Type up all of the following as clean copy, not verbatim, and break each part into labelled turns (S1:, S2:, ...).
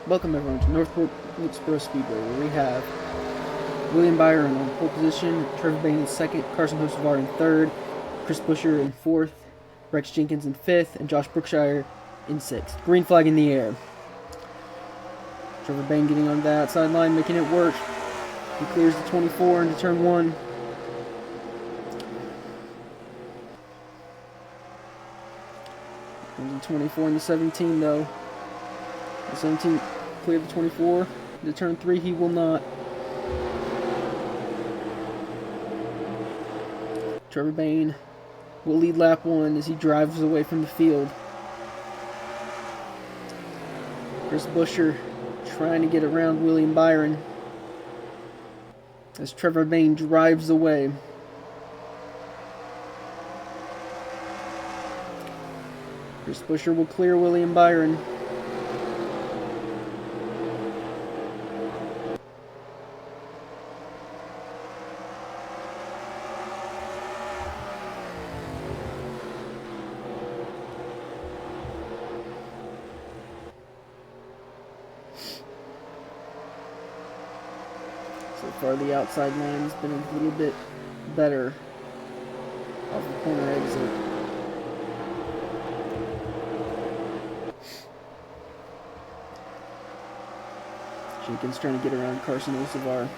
S1: Welcome everyone to North Wilkesboro Speedway, where we have William Byron on pole position, Trevor Bain in second, Carson Hocevar in third, Chris Buescher in fourth, Rex Jenkins in fifth, and Josh Brookshire in sixth. Green flag in the air. Trevor Bain getting on the outside line, making it work. He clears the 24 into turn 1. Comes the 24 and the 17 though. The 17 cleared the 24. To turn 3 he will not. Trevor Bain will lead lap 1 as he drives away from the field. Chris Buescher trying to get around William Byron as Trevor Bain drives away. Chris Buescher will clear William Byron. So far the outside line has been a little bit better off the corner exit. Jenkins trying to get around Carson Hocevar.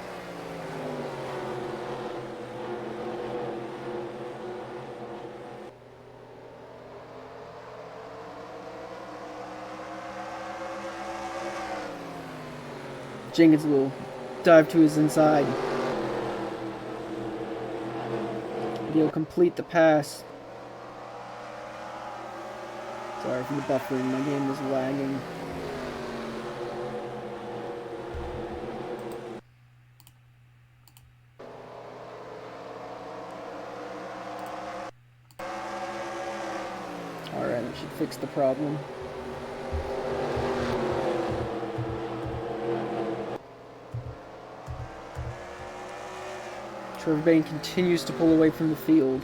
S1: Jenkins will dive to his inside. He'll complete the pass. Sorry for the buffering, my game is lagging. Alright, that should fix the problem. Trevor Bain continues to pull away from the field.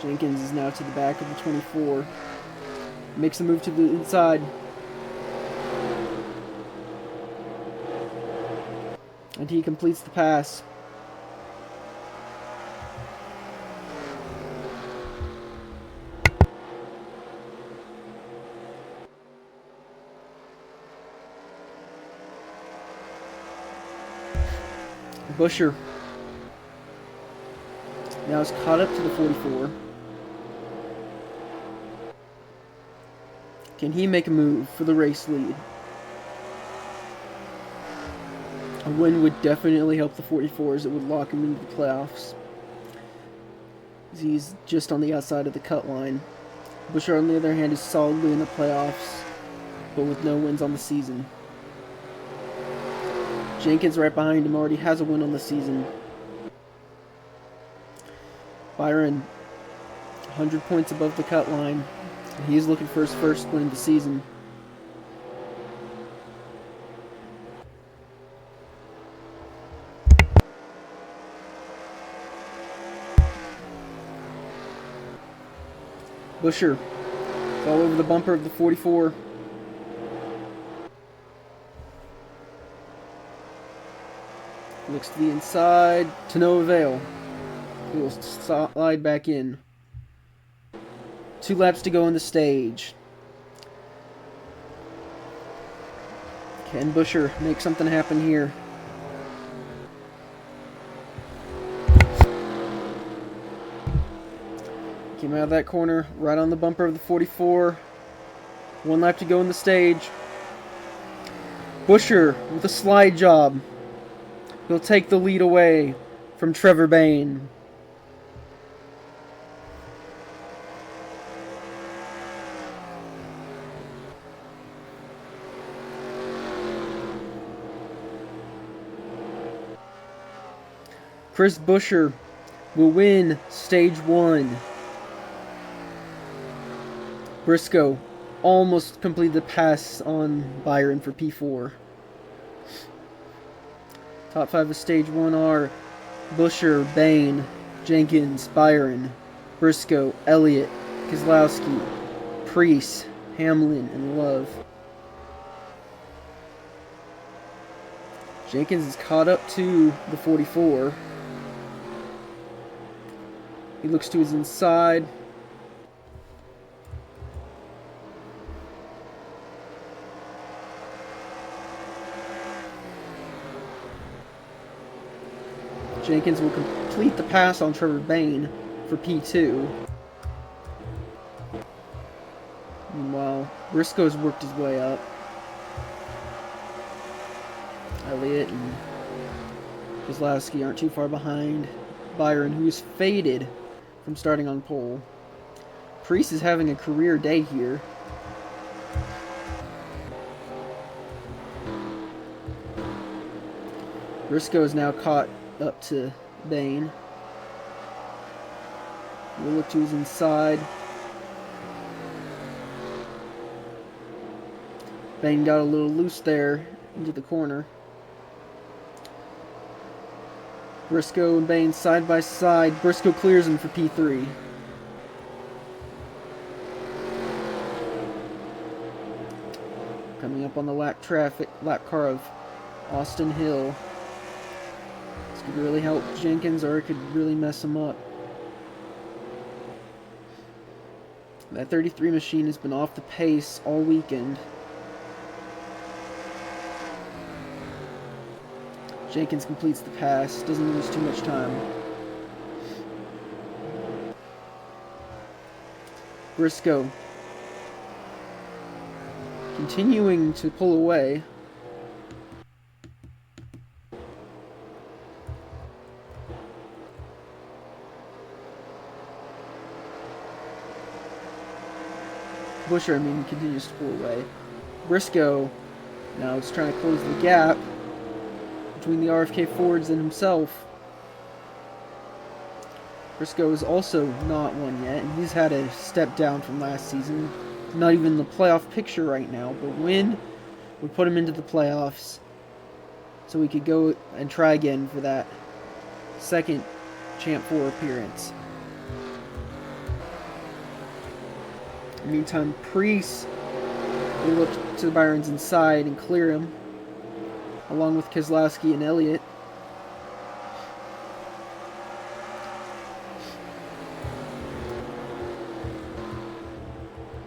S1: Jenkins is now to the back of the 24. Makes a move to the inside. And he completes the pass. Buescher now is caught up to the 44. Can he make a move for the race lead? A win would definitely help the 44s. It would lock him into the playoffs. He's just on the outside of the cut line. Buescher, on the other hand, is solidly in the playoffs, but with no wins on the season. Jenkins right behind him already has a win on the season. Byron, 100 points above the cut line. He is looking for his first win of the season. Buescher, all over the bumper of the 44. Looks to the inside, to no avail. He will slide back in. 2 laps to go on the stage. Can Buescher make something happen here? Came out of that corner, right on the bumper of the 44. 1 lap to go on the stage. Buescher with a slide job. He'll take the lead away from Trevor Bain. Chris Buescher will win Stage 1. Briscoe almost completed the pass on Byron for P4. Top 5 of Stage 1 are Buescher, Bain, Jenkins, Byron, Briscoe, Elliott, Keselowski, Preece, Hamlin, and Love. Jenkins is caught up to the 44. He looks to his inside. Jenkins will complete the pass on Trevor Bayne for P2. Meanwhile, Briscoe's worked his way up. Elliott and Keselowski aren't too far behind Byron, who is faded from starting on pole. Preece is having a career day here. Briscoe is now caught up to Bain. We'll look to his inside. Bain got a little loose there into the corner. Briscoe and Bain side by side. Briscoe clears him for P3. Coming up on the lap car of Austin Hill. This could really help Jenkins, or it could really mess him up. That 33 machine has been off the pace all weekend. Jenkins completes the pass, doesn't lose too much time. Briscoe continuing to pull away. Buescher, continues to pull away. Briscoe now is trying to close the gap between the RFK Fords and himself. Briscoe is also not won yet, and he's had a step down from last season. Not even in the playoff picture right now, but win would put him into the playoffs, so we could go and try again for that second Champ 4 appearance. In the meantime, Preece will look to Byron's inside and clear him, along with Keselowski and Elliott.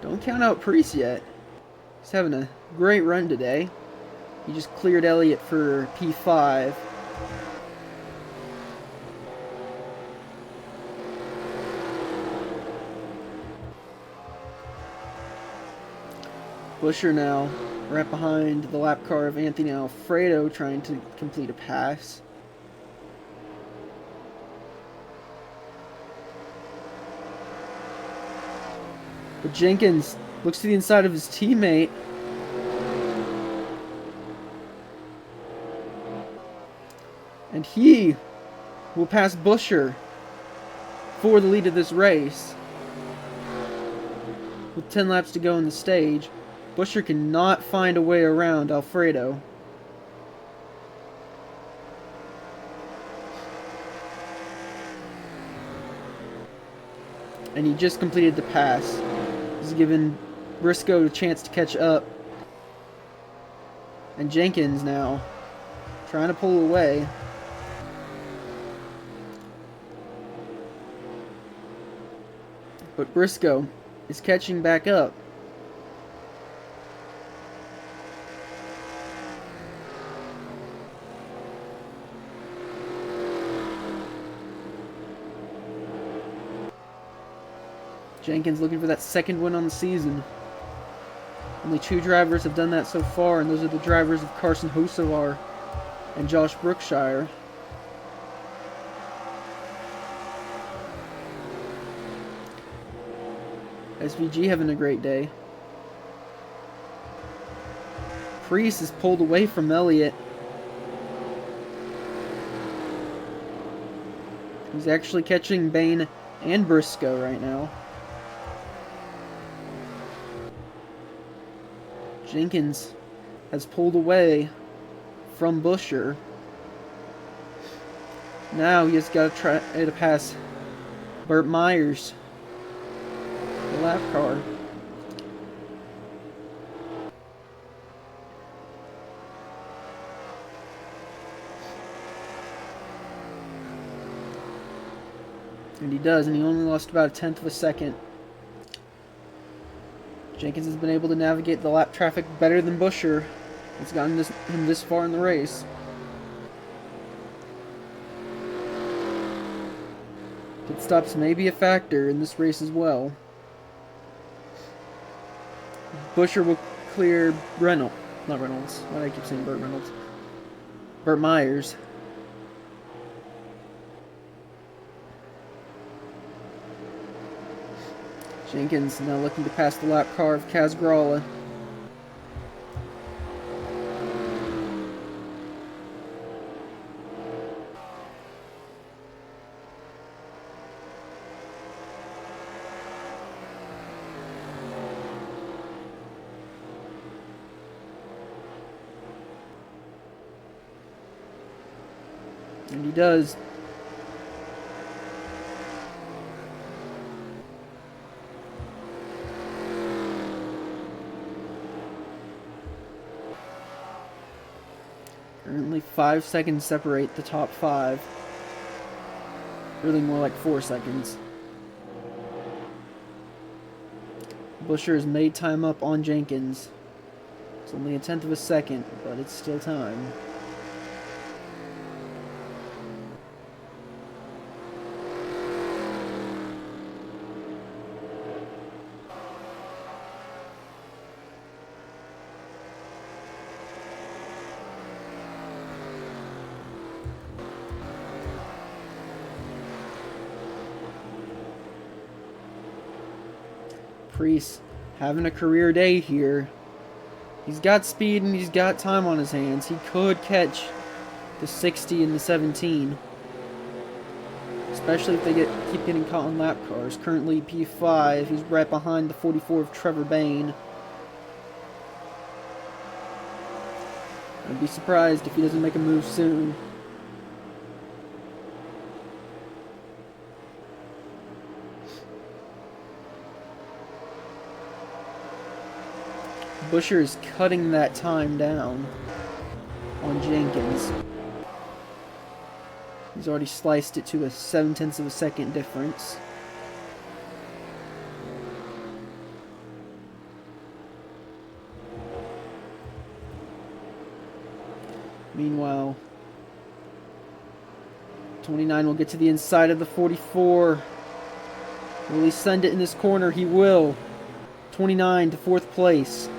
S1: Don't count out Preece yet. He's having a great run today. He just cleared Elliott for P5. Buescher now right behind the lap car of Anthony Alfredo, trying to complete a pass. But Jenkins looks to the inside of his teammate. And he will pass Buescher for the lead of this race. With 10 laps to go in the stage, Buescher cannot find a way around Alfredo. And he just completed the pass. He's given Briscoe a chance to catch up. And Jenkins now trying to pull away. But Briscoe is catching back up. Jenkins looking for that second win on the season. Only 2 drivers have done that so far, and those are the drivers of Carson Hocevar and Josh Brookshire. SVG having a great day. Preece is pulled away from Elliott. He's actually catching Bain and Briscoe right now. Jenkins has pulled away from Buescher. Now he has got to try to pass Burt Myers, the lap car. And he does, and he only lost about a tenth of a second. Jenkins has been able to navigate the lap traffic better than Buescher. It's gotten him this far in the race. Pit stops may be a factor in this race as well. Buescher will clear Reynolds. Not Reynolds. Why do I keep saying Burt Reynolds? Burt Myers. Jenkins now looking to pass the lap car of Kaz Gralla. And he does. Currently 5 seconds separate the top 5. Really more like 4 seconds. Buescher has made time up on Jenkins. It's only a tenth of a second, but it's still time. Priest having a career day here. He's got speed and he's got time on his hands. He could catch the 60 and the 17. Especially if they keep getting caught on lap cars. Currently P5. He's right behind the 44 of Trevor Bain. I'd be surprised if he doesn't make a move soon. Buescher is cutting that time down on Jenkins. He's already sliced it to a 0.7 of a second difference. Meanwhile, 29 will get to the inside of the 44. Will he send it in this corner? He will. 29 to 4th place.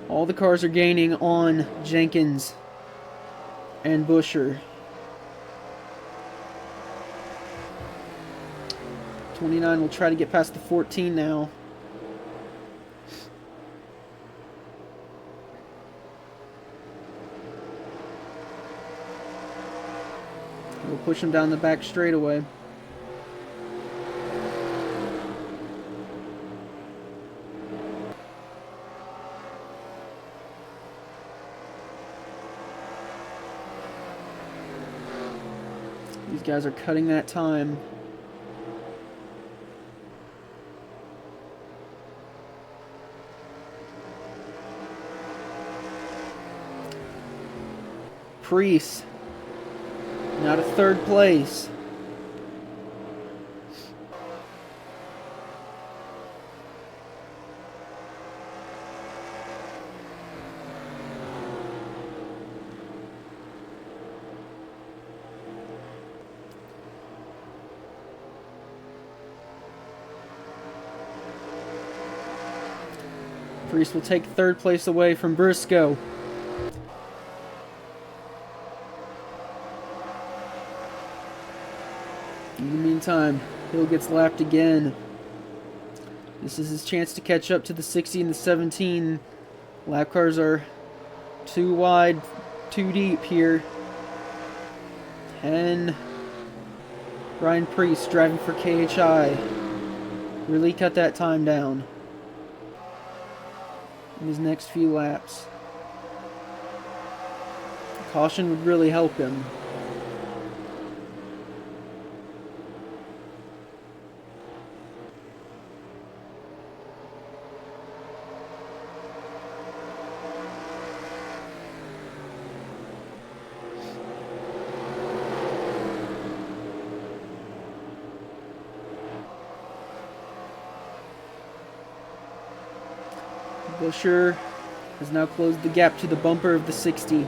S1: All the cars are gaining on Jenkins and Buescher. 29 will try to get past the 14 now. We'll push him down the back straightaway. These guys are cutting that time. Priest now to 3rd place. Priest will take 3rd place away from Briscoe. In the meantime, Hill gets lapped again. This is his chance to catch up to the 60 and the 17. Lap cars are too wide, too deep here. 10, Ryan Priest driving for KHI. Really cut that time down in his next few laps. Caution would really help him. Buscher has now closed the gap to the bumper of the 60.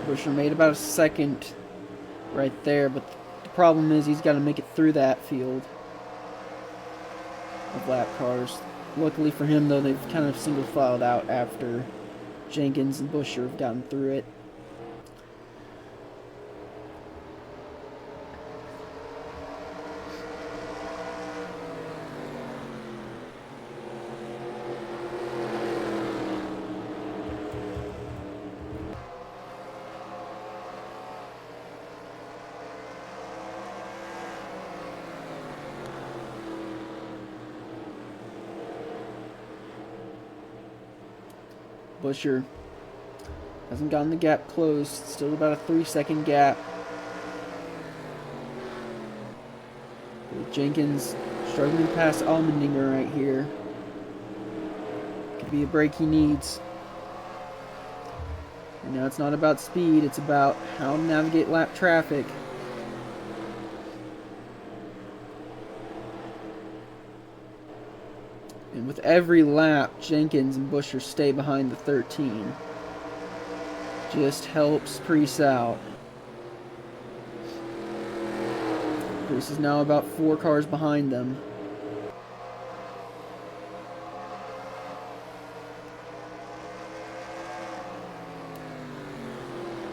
S1: Buscher made about a second right there, but the problem is he's got to make it through that field of lap cars. Luckily for him, though, they've kind of single filed out after Jenkins and Buscher have gotten through it. Buscher hasn't gotten the gap closed. Still about a 3-second gap. With Jenkins struggling past Allmendinger right here. Could be a break he needs. And now it's not about speed, it's about how to navigate lap traffic. And with every lap, Jenkins and Buscher stay behind the 13. Just helps Priest out. Priest is now about 4 cars behind them.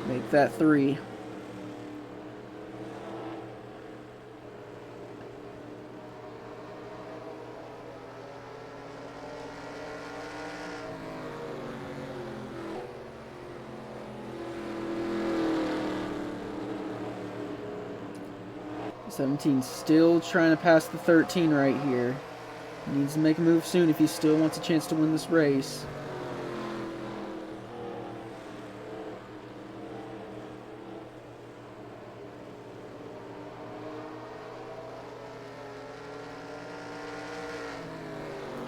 S1: Make that 3. '17 still trying to pass the 13 right here. He needs to make a move soon if he still wants a chance to win this race.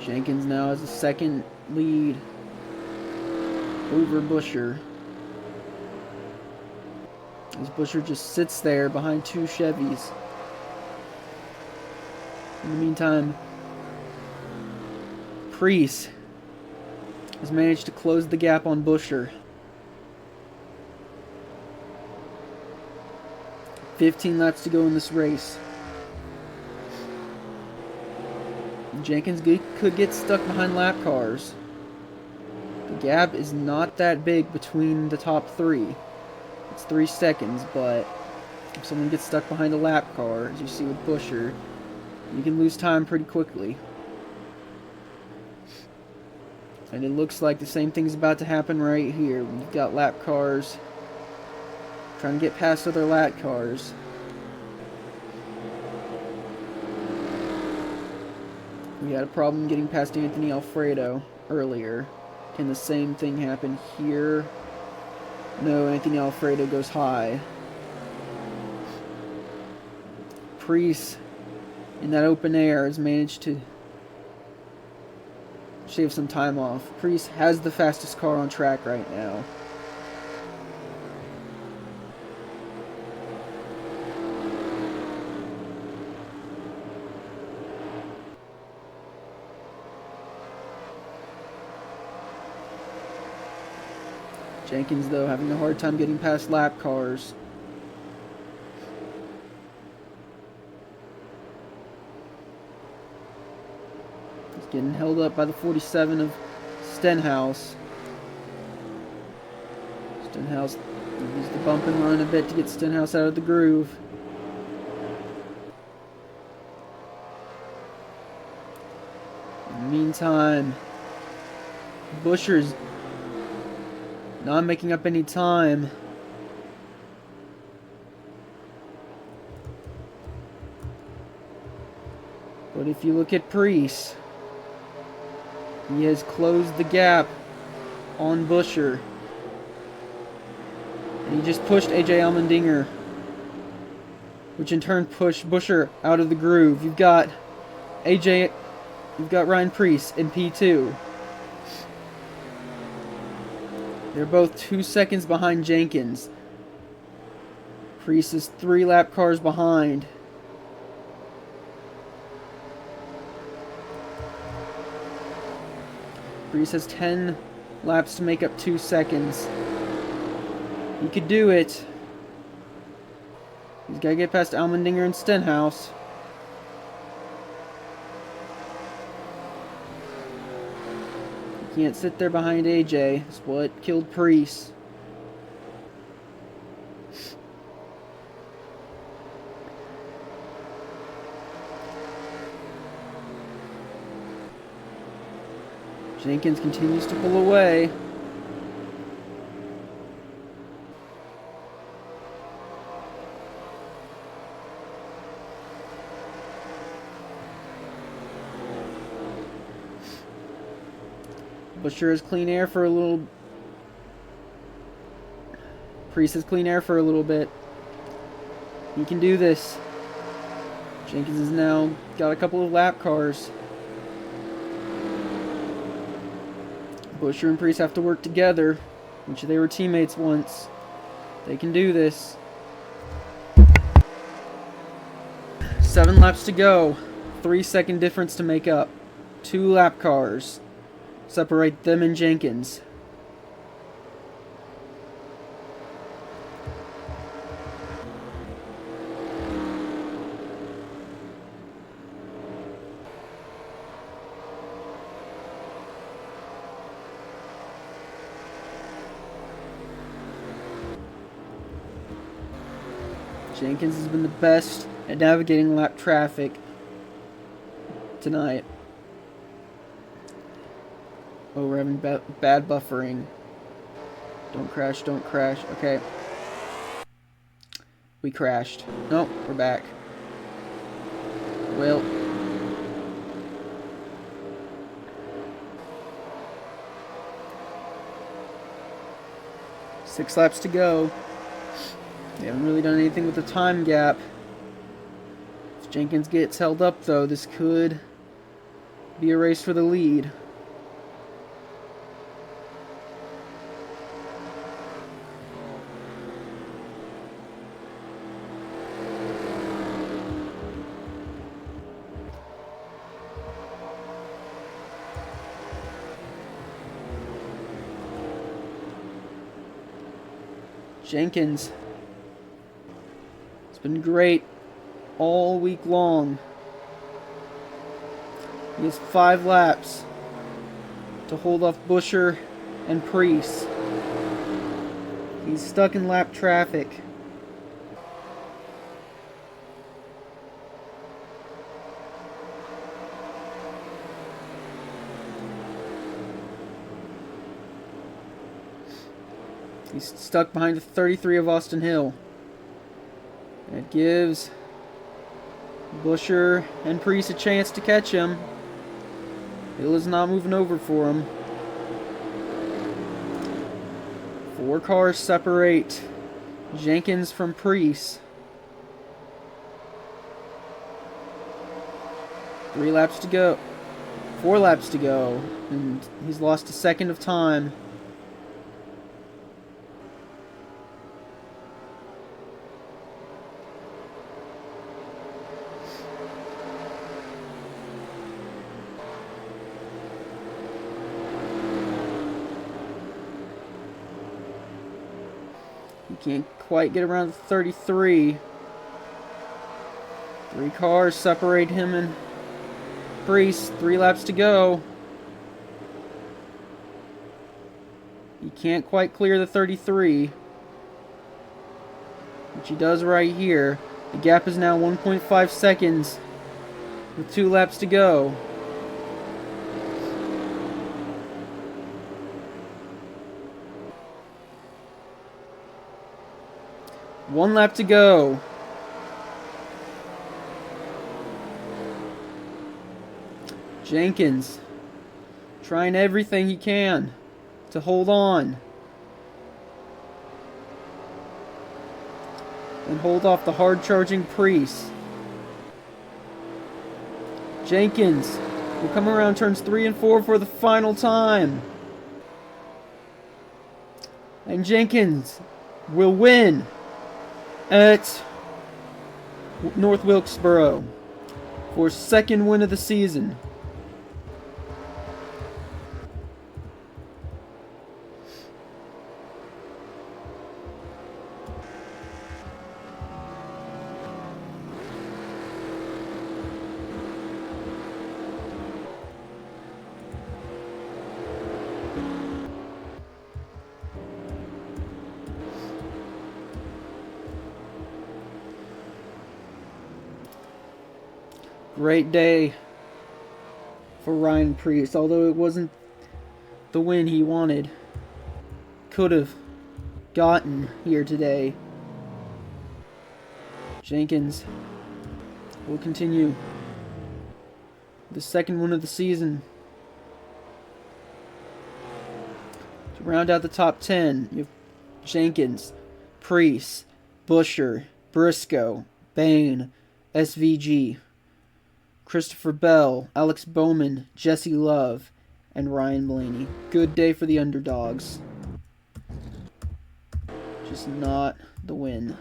S1: Jenkins now has a second lead over Buscher. As Buscher just sits there behind 2 Chevys. In the meantime, Priest has managed to close the gap on Buscher. 15 laps to go in this race. Jenkins could get stuck behind lap cars. The gap is not that big between the top 3. It's 3 seconds, but if someone gets stuck behind a lap car, as you see with Buscher, you can lose time pretty quickly. And it looks like the same thing's about to happen right here. You've got lap cars trying to get past other lap cars. We had a problem getting past Anthony Alfredo earlier. Can the same thing happen here? No, Anthony Alfredo goes high. Priest, in that open air, has managed to shave some time off. Priest has the fastest car on track right now. Jenkins, though, having a hard time getting past lap cars. He's getting held up by the 47 of Stenhouse. Stenhouse used the bump and run a bit to get Stenhouse out of the groove. In the meantime, Buscher's not making up any time. But if you look at Priest, he has closed the gap on Buscher. And he just pushed AJ Allmendinger, which in turn pushed Buscher out of the groove. You've got Ryan Priest in P2. They're both 2 seconds behind Jenkins. Priest is 3 lap cars behind. Priest has 10 laps to make up 2 seconds. He could do it. He's got to get past Allmendinger and Stenhouse. Can't sit there behind AJ. That's what killed Priest. Jenkins continues to pull away. Buscher has clean air for a little. Priest has clean air for a little bit. He can do this. Jenkins has now got a couple of lap cars. Buscher and Priest have to work together, which they were teammates once. They can do this. 7 laps to go. 3-second difference to make up. 2 lap cars separate them and Jenkins. Jenkins has been the best at navigating lap traffic tonight. Oh, we're having bad buffering. Don't crash, don't crash. Okay. We crashed. Nope, we're back. Well. Six laps to go. They haven't really done anything with the time gap. If Jenkins gets held up, though, this could be a race for the lead. Jenkins. It's been great all week long. He has 5 laps to hold off Buscher and Priest. He's stuck in lap traffic. He's stuck behind the 33 of Austin Hill. It gives Buscher and Priest a chance to catch him. Hill is not moving over for him. 4 cars separate Jenkins from Priest. 3 laps to go. 4 laps to go. And he's lost a second of time. He can't quite get around the 33. 3 cars separate him and Priest. 3 laps to go. He can't quite clear the 33. Which he does right here. The gap is now 1.5 seconds with 2 laps to go. One lap to go. Jenkins trying everything he can to hold on and hold off the hard-charging Priest. Jenkins will come around turns 3 and 4 for the final time. And Jenkins will win at North Wilkesboro for his 2nd win of the season. Great day for Ryan Priest, although it wasn't the win he wanted. Could have gotten here today. Jenkins will continue the 2nd win of the season. To round out the top 10, you have Jenkins, Priest, Busher, Briscoe, Bain, SVG, Christopher Bell, Alex Bowman, Jesse Love, and Ryan Blaney. Good day for the underdogs. Just not the win.